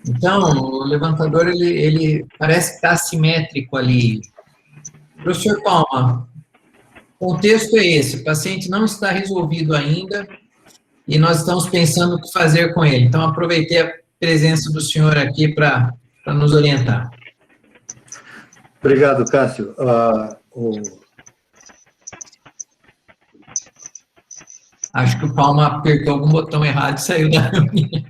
Então, o levantador, ele parece que está assimétrico ali. Professor Palma, o contexto é esse, o paciente não está resolvido ainda e nós estamos pensando o que fazer com ele. Então, aproveitei a presença do senhor aqui para nos orientar. Obrigado, Cássio. Acho que o Palma apertou algum botão errado e saiu da reunião.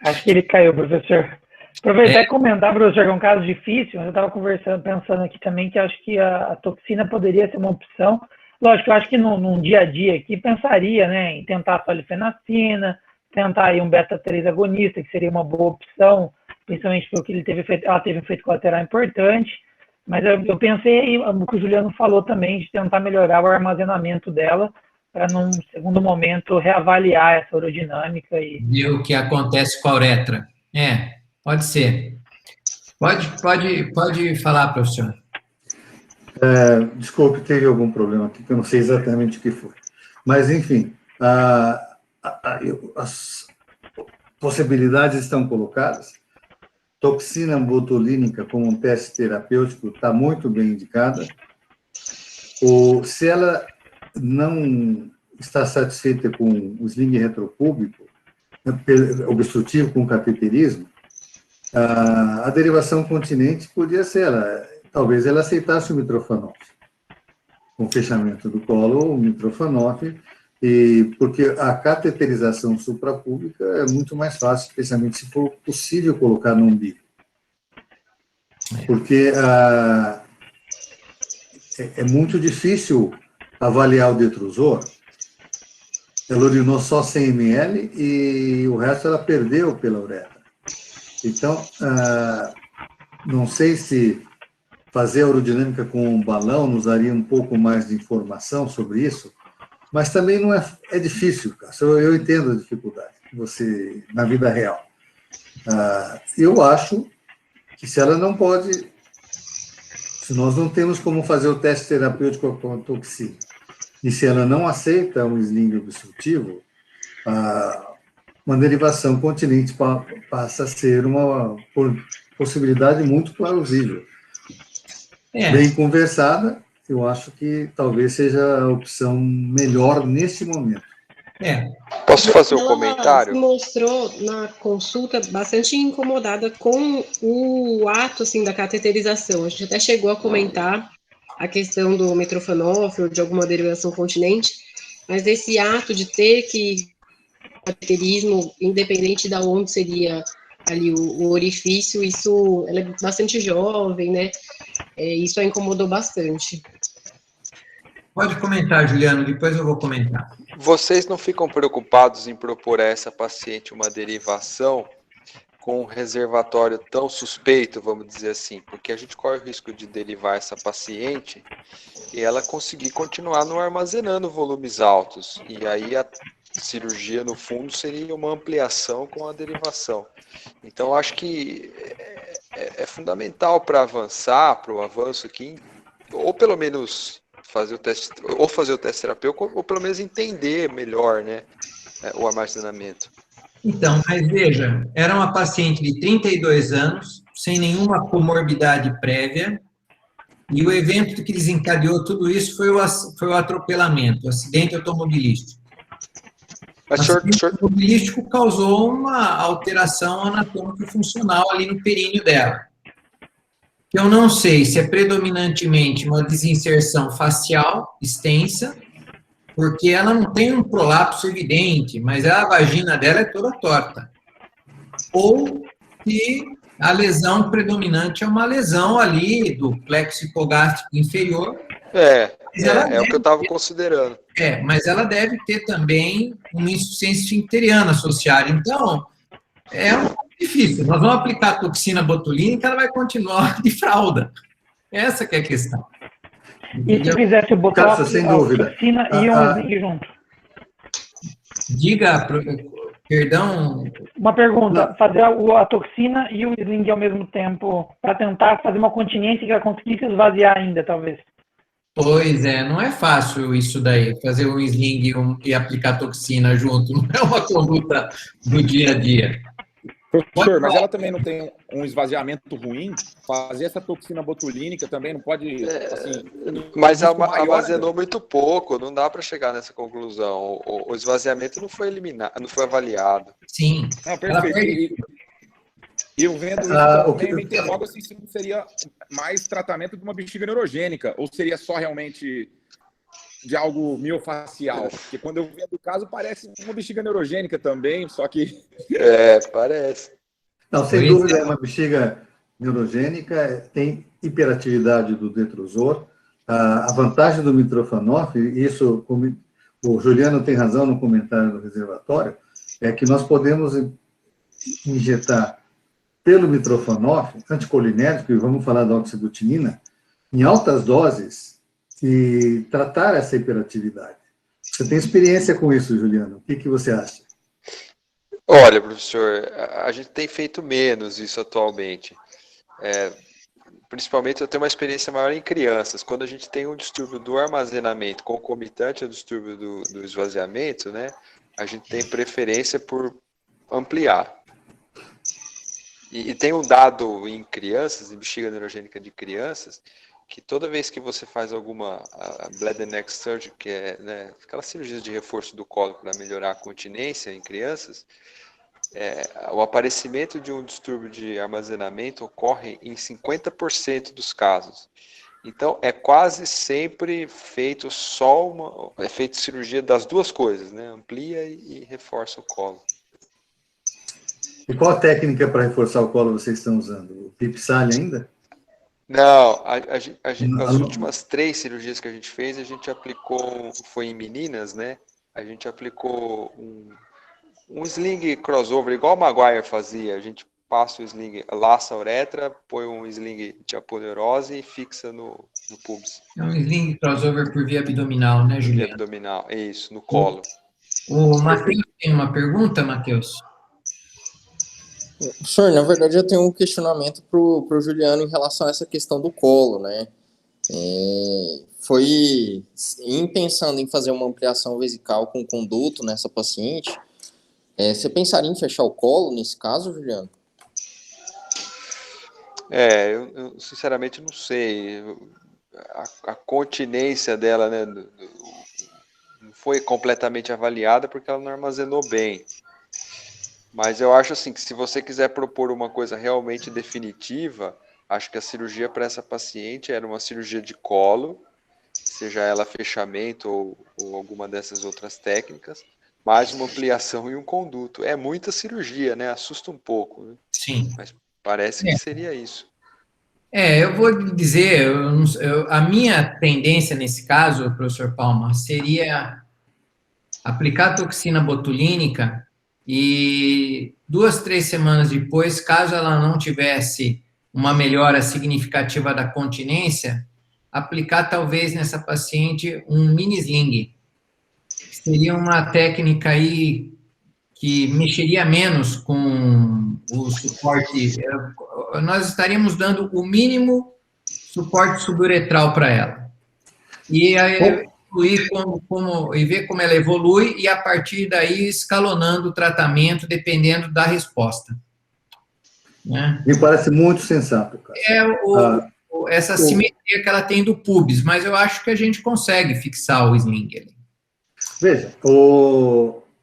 Acho que ele caiu, professor. Aproveitar e comentar, professor, que é um caso difícil, mas eu estava pensando aqui também que acho que a toxina poderia ser uma opção. Lógico, eu acho que num dia a dia aqui pensaria, né, em tentar a solifenacina, tentar aí um beta-3 agonista, que seria uma boa opção, principalmente porque ela teve um efeito colateral importante, mas eu pensei, o que o Juliano falou também, de tentar melhorar o armazenamento dela, para num segundo momento reavaliar essa urodinâmica. Ver o que acontece com a uretra. Pode ser. Pode falar, professor. Desculpe, teve algum problema aqui, que eu não sei exatamente o que foi. Mas, enfim, as possibilidades estão colocadas. Toxina botulínica como um teste terapêutico está muito bem indicada. Se ela não está satisfeita com o sling retropúbico, obstrutivo com cateterismo, a derivação continente podia ser, talvez ela aceitasse o mitrofanof, com fechamento do colo, o mitrofanof, porque a cateterização suprapúbica é muito mais fácil, especialmente se for possível colocar no umbigo. Porque é muito difícil avaliar o detrusor. Ela urinou só 100 ml e o resto ela perdeu pela uretra. Então, não sei se fazer a urodinâmica com um balão nos daria um pouco mais de informação sobre isso, mas também não é difícil, Cássio. Eu entendo a dificuldade você na vida real. Eu acho que se ela não pode, se nós não temos como fazer o teste terapêutico com a toxina, e se ela não aceita um sling obstrutivo, uma derivação continente passa a ser uma possibilidade muito plausível. Bem conversada, eu acho que talvez seja a opção melhor nesse momento. Posso fazer um comentário? Ela se mostrou na consulta bastante incomodada com o ato assim, da cateterização. A gente até chegou a comentar a questão do mitrofanof ou de alguma derivação continente, mas esse ato de ter que cateterismo, independente de onde seria ali o orifício, isso, ela é bastante jovem, né? Isso a incomodou bastante. Pode comentar, Juliano, depois eu vou comentar. Vocês não ficam preocupados em propor a essa paciente uma derivação com um reservatório tão suspeito, vamos dizer assim, porque a gente corre o risco de derivar essa paciente e ela conseguir continuar não armazenando volumes altos, e aí a cirurgia, no fundo, seria uma ampliação com a derivação. Então, acho que é fundamental para avançar, para o avanço aqui, ou pelo menos fazer o teste terapêutico, ou pelo menos entender melhor, né, o armazenamento. Então, mas veja, era uma paciente de 32 anos, sem nenhuma comorbidade prévia, e o evento que desencadeou tudo isso foi o atropelamento, o acidente automobilístico. O acidente automobilístico causou uma alteração anatômica funcional ali no períneo dela. Eu não sei se é predominantemente uma desinserção facial extensa, porque ela não tem um prolapso evidente, mas a vagina dela é toda torta. Ou que a lesão predominante é uma lesão ali do plexo hipogástrico inferior. É o que eu estava considerando. Mas ela deve ter também uma insuficiência esfincteriana associada. Então, é um pouco difícil. Nós vamos aplicar a toxina botulínica, ela vai continuar de fralda. Essa que é a questão. E se fizesse botar a toxina e um sling junto? Diga, perdão. Uma pergunta, fazer a toxina e o sling ao mesmo tempo, para tentar fazer uma continência que ela conseguisse esvaziar ainda, talvez. Pois é, não é fácil isso daí, fazer um sling e aplicar toxina junto, não é uma conduta do dia a dia. Professor, mas ela também não tem um esvaziamento ruim? Fazer essa toxina botulínica também não pode, assim... Mas armazenou muito pouco, não dá para chegar nessa conclusão. O esvaziamento não foi eliminado, não foi avaliado. Sim. Não, perfeito. E eu vendo isso também, eu me interrogo assim, se não seria mais tratamento de uma bexiga neurogênica, ou seria só realmente de algo miofacial? Porque quando eu vendo o caso, parece uma bexiga neurogênica também, só que... Parece. Não, sem dúvida, é uma bexiga neurogênica, tem hiperatividade do detrusor. A vantagem do mitrofanof, isso o Juliano tem razão no comentário do reservatório, é que nós podemos injetar pelo mitrofanof, anticolinérgico, e vamos falar da oxiglutinina, em altas doses e tratar essa hiperatividade. Você tem experiência com isso, Juliano? O que você acha? Olha, professor, a gente tem feito menos isso atualmente. Principalmente eu tenho uma experiência maior em crianças. Quando a gente tem um distúrbio do armazenamento concomitante ao distúrbio do esvaziamento, né, a gente tem preferência por ampliar. E tem um dado em crianças, em bexiga neurogênica de crianças, que toda vez que você faz alguma bladder neck surgery, que é, né, aquelas cirurgias de reforço do colo para melhorar a continência em crianças, o aparecimento de um distúrbio de armazenamento ocorre em 50% dos casos. Então, é quase sempre feito feito cirurgia das duas coisas, né? Amplia e reforça o colo. E qual a técnica para reforçar o colo vocês estão usando? O Pipsali ainda? Não, as últimas 3 cirurgias que a gente fez, a gente aplicou, foi em meninas, né? A gente aplicou um sling crossover, igual o Maguire fazia. A gente passa o sling, laça a uretra, põe um sling de aponeurose e fixa no pubis. É um sling crossover por via abdominal, né, Juliano? Via abdominal, é isso, no colo. O Matheus tem uma pergunta, Matheus? Professor, na verdade eu tenho um questionamento para o Juliano em relação a essa questão do colo, né? Foi pensando em fazer uma ampliação vesical com conduto nessa paciente, você pensaria em fechar o colo nesse caso, Juliano? Eu sinceramente não sei. A continência dela, né, não foi completamente avaliada porque ela não armazenou bem. Mas eu acho assim que se você quiser propor uma coisa realmente definitiva, acho que a cirurgia para essa paciente era uma cirurgia de colo, seja ela fechamento ou alguma dessas outras técnicas, mais uma ampliação e um conduto. É muita cirurgia, né? Assusta um pouco, né? Sim. Mas parece que seria isso. Eu vou dizer, a minha tendência nesse caso, professor Palma, seria aplicar toxina botulínica e 2, 3 semanas depois, caso ela não tivesse uma melhora significativa da continência, aplicar talvez nessa paciente um mini sling. Seria uma técnica aí que mexeria menos com o suporte. Nós estaríamos dando o mínimo suporte suburetral para ela. E aí, e ver como ela evolui e, a partir daí, escalonando o tratamento, dependendo da resposta. Né? Me parece muito sensato, cara. Essa simetria que ela tem do pubis, mas eu acho que a gente consegue fixar o sling ali. Veja,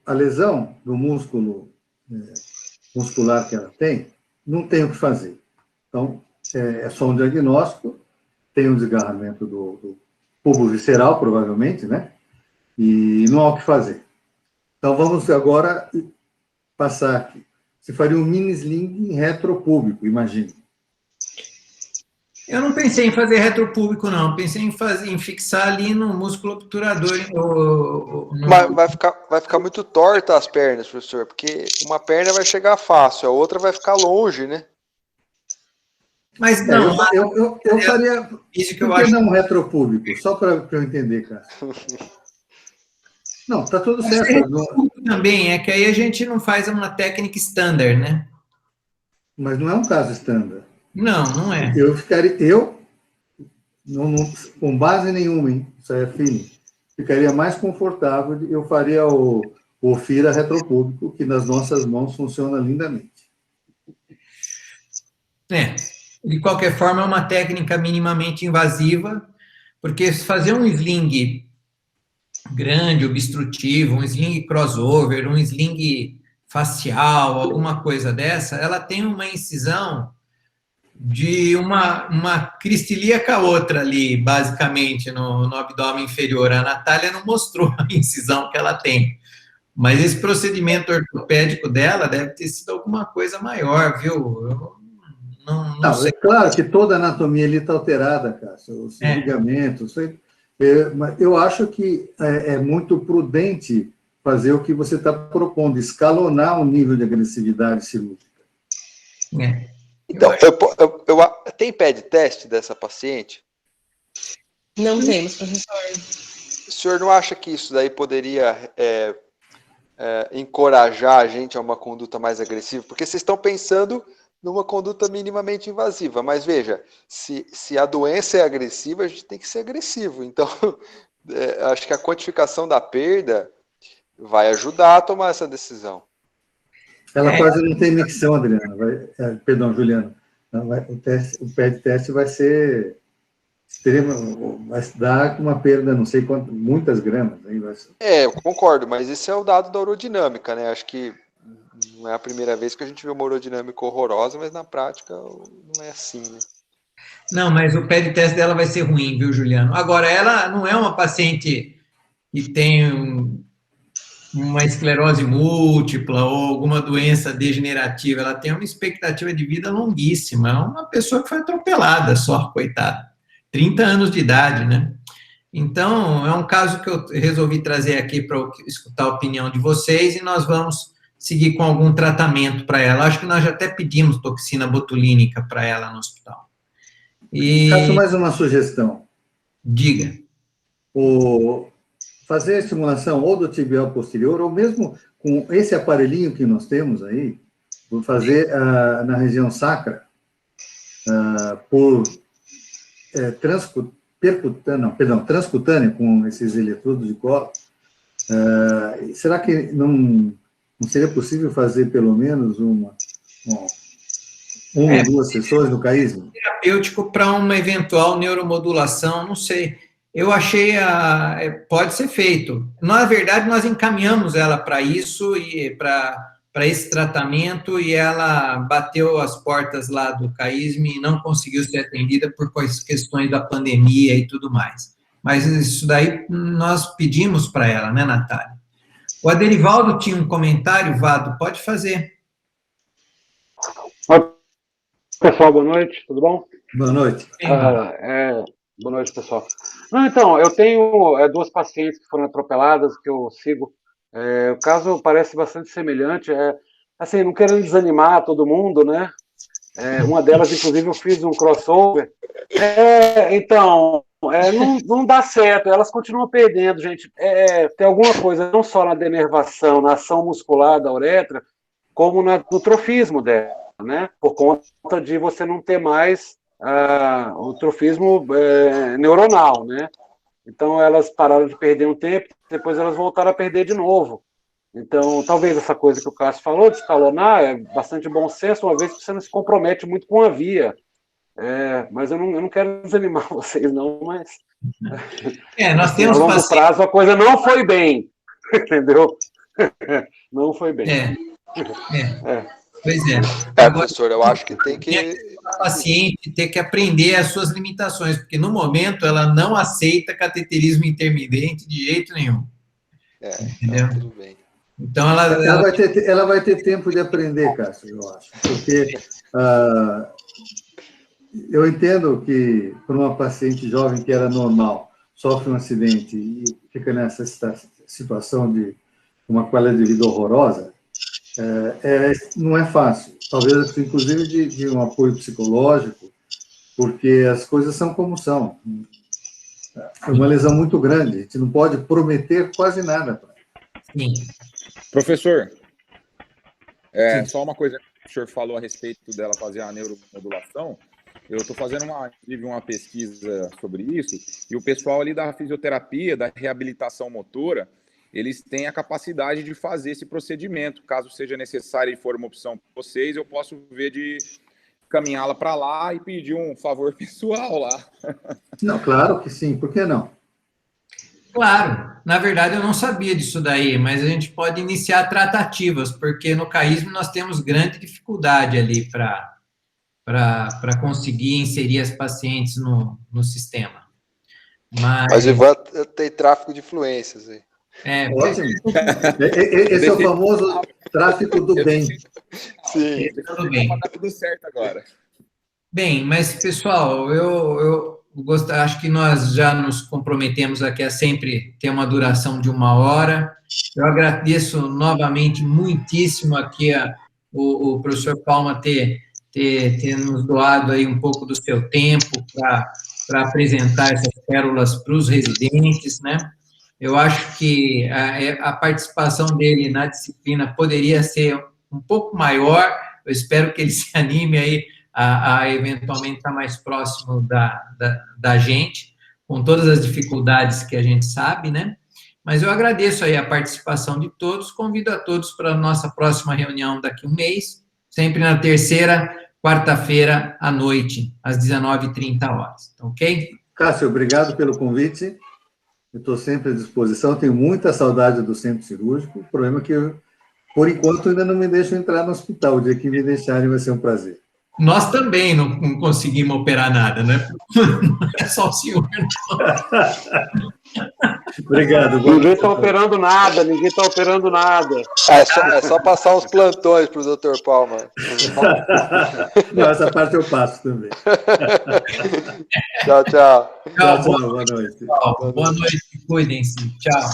a lesão do músculo muscular que ela tem, não tem o que fazer. Então, é só um diagnóstico, tem um desgarramento do bulbo visceral, provavelmente, né? E não há o que fazer. Então, vamos agora passar aqui. Você faria um mini sling retropúbico, imagine. Eu não pensei em fazer retropúbico, não. Pensei em fixar ali no músculo obturador. Mas vai ficar muito torta as pernas, professor, porque uma perna vai chegar fácil, a outra vai ficar longe, né? Mas não. Eu faria. Isso que por eu que acho. não retropúbico? Só para eu entender, cara. Não, tá tudo certo. Também é que aí a gente não faz uma técnica standard, né? Mas não é um caso standard. Não é. Com base nenhuma, hein? Isso aí é feeling. Ficaria mais confortável, eu faria o FIRA retropúbico, que nas nossas mãos funciona lindamente. De qualquer forma, é uma técnica minimamente invasiva, porque se fazer um sling grande, obstrutivo, um sling crossover, um sling facial, alguma coisa dessa, ela tem uma incisão de uma cristilia com a outra ali, basicamente, no abdômen inferior. A Natália não mostrou a incisão que ela tem, mas esse procedimento ortopédico dela deve ter sido alguma coisa maior, viu? Eu não sei. É claro que toda a anatomia ali está alterada, Cássio, os ligamentos. Mas eu acho que é muito prudente fazer o que você está propondo, escalonar o nível de agressividade cirúrgica. Então, tem pé de teste dessa paciente? Não temos, professor. O senhor não acha que isso daí poderia encorajar a gente a uma conduta mais agressiva? Porque vocês estão pensando numa conduta minimamente invasiva, mas veja, se a doença é agressiva, a gente tem que ser agressivo. Então, acho que a quantificação da perda vai ajudar a tomar essa decisão. Ela quase não tem micção, Adriana. Perdão, Juliano. O pé de teste vai ser extremo, vai dar uma perda, não sei quanto, muitas gramas. Aí vai ser. Eu concordo, mas esse é o dado da urodinâmica, né? Acho que não é a primeira vez que a gente vê uma urodinâmica horrorosa, mas na prática não é assim, né? Não, mas o pé de teste dela vai ser ruim, viu, Juliano? Agora, ela não é uma paciente que tem uma esclerose múltipla ou alguma doença degenerativa, ela tem uma expectativa de vida longuíssima, é uma pessoa que foi atropelada só, coitada, 30 anos de idade, né? Então, é um caso que eu resolvi trazer aqui para escutar a opinião de vocês e nós vamos seguir com algum tratamento para ela. Acho que nós já até pedimos toxina botulínica para ela no hospital. Faço mais uma sugestão. Diga. Fazer a estimulação ou do tibial posterior, ou mesmo com esse aparelhinho que nós temos aí, vou fazer na região sacra, por transcutâneo, com esses eletrodos de colo. Será que não seria possível fazer pelo menos uma ou duas sessões no caísmo? Terapêutico para uma eventual neuromodulação, não sei. Eu achei, pode ser feito. Na verdade, nós encaminhamos ela para isso, e para esse tratamento, e ela bateu as portas lá do CAISM e não conseguiu ser atendida por questões da pandemia e tudo mais. Mas isso daí nós pedimos para ela, né, Natália? O Aderivaldo tinha um comentário, Vado, pode fazer. Oi, pessoal, boa noite, tudo bom? Boa noite. Boa noite, pessoal. Então, eu tenho duas pacientes que foram atropeladas, que eu sigo. O caso parece bastante semelhante. Assim, não querendo desanimar todo mundo, né? Uma delas, inclusive, eu fiz um crossover. Então, não dá certo, elas continuam perdendo, gente. Tem alguma coisa, não só na denervação, na ação muscular da uretra, como no trofismo dela, né? Por conta de você não ter mais o trofismo neuronal, né? Então, elas pararam de perder um tempo, depois elas voltaram a perder de novo. Então, talvez essa coisa que o Cássio falou, de escalonar, é bastante bom senso, uma vez que você não se compromete muito com a via. Mas eu não quero desanimar vocês, não, mas... nós temos a longo prazo, a coisa não foi bem, entendeu? Não foi bem. Pois é. Agora, professor, eu acho que tem que... A paciente ter que aprender as suas limitações, porque no momento ela não aceita cateterismo intermitente de jeito nenhum. Entendeu? Então, tudo bem. Então ela vai ter tempo de aprender, Cássio, eu acho. Porque eu entendo que para uma paciente jovem que era normal, sofre um acidente e fica nessa situação de uma qualidade de vida horrorosa, não é fácil. Talvez, inclusive, de um apoio psicológico, porque as coisas são como são. É uma lesão muito grande, a gente não pode prometer quase nada. Sim. Professor, só uma coisa que o senhor falou a respeito dela fazer a neuromodulação. Eu estou fazendo uma pesquisa sobre isso, e o pessoal ali da fisioterapia, da reabilitação motora, eles têm a capacidade de fazer esse procedimento. Caso seja necessário e for uma opção para vocês, eu posso ver de caminhá-la para lá e pedir um favor pessoal lá. Não, claro que sim, por que não? Claro, na verdade eu não sabia disso daí, mas a gente pode iniciar tratativas, porque no CAISM nós temos grande dificuldade ali para conseguir inserir as pacientes no sistema. Mas o Ivan tem tráfico de influências aí. Ótimo. Esse é o famoso tráfico do bem. Sim. Tudo bem. Tá tudo certo agora. Bem, mas, pessoal, eu acho que nós já nos comprometemos aqui a sempre ter uma duração de 1 hora. Eu agradeço novamente muitíssimo aqui o professor Palma ter nos doado aí um pouco do seu tempo para apresentar essas pérolas para os residentes, né? Eu acho que a participação dele na disciplina poderia ser um pouco maior. Eu espero que ele se anime aí a eventualmente estar mais próximo da gente, com todas as dificuldades que a gente sabe, né? Mas eu agradeço aí a participação de todos, convido a todos para a nossa próxima reunião daqui a um mês, sempre na terceira quarta-feira à noite, às 19h30. Ok? Cássio, obrigado pelo convite. Eu estou sempre à disposição, tenho muita saudade do centro cirúrgico. O problema é que, por enquanto, ainda não me deixam entrar no hospital. O dia que me deixarem vai ser um prazer. Nós também não conseguimos operar nada, né? Não é só o senhor. Obrigado. Ninguém está operando nada, É só passar os plantões para o Dr. Palma. Não, essa parte eu passo também. Tchau, tchau. Tchau, boa noite. Boa noite, cuidem-se. Tchau.